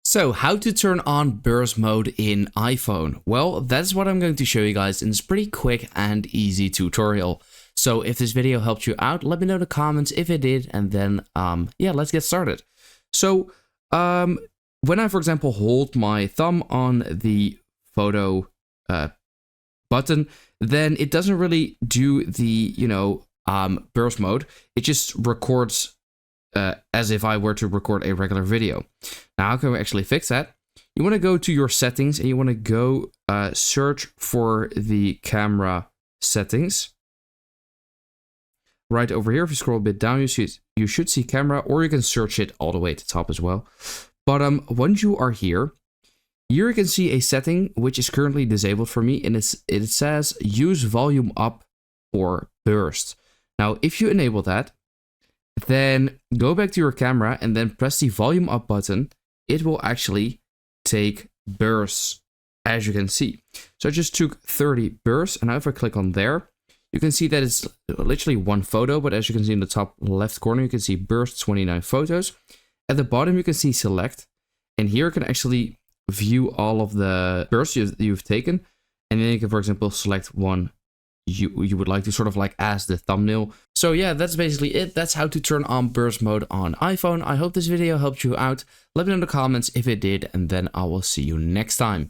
So how to turn on burst mode in iPhone? Well, that's what I'm going to show you guys in this pretty quick and easy tutorial. So if this video helped you out, let me know in the comments if it did, and then yeah, let's get started. So when I, for example, hold my thumb on the photo button, then it doesn't really do the, burst mode. It just records as if I were to record a regular video. Now, how can we actually fix that? You want to go to your settings and you want to go search for the camera settings. Right over here, if you scroll a bit down, you should see camera, or you can search it all the way at the top as well. But once you are here you can see a setting which is currently disabled for me, and it says use volume up for burst. Now, if you enable that, then go back to your camera and then press the volume up button. It will actually take bursts, as you can see. So I just took 30 bursts, and now if I click on there, you can see that it's literally one photo, but as you can see in the top left corner, you can see burst 29 photos. At the bottom, you can see select, and here you can actually view all of the bursts you've taken, and then you can, for example, select one you would like to sort of like as the thumbnail. So yeah, that's basically it. That's how to turn on burst mode on iPhone. I hope this video helped you out. Let me know in the comments if it did, and then I will see you next time.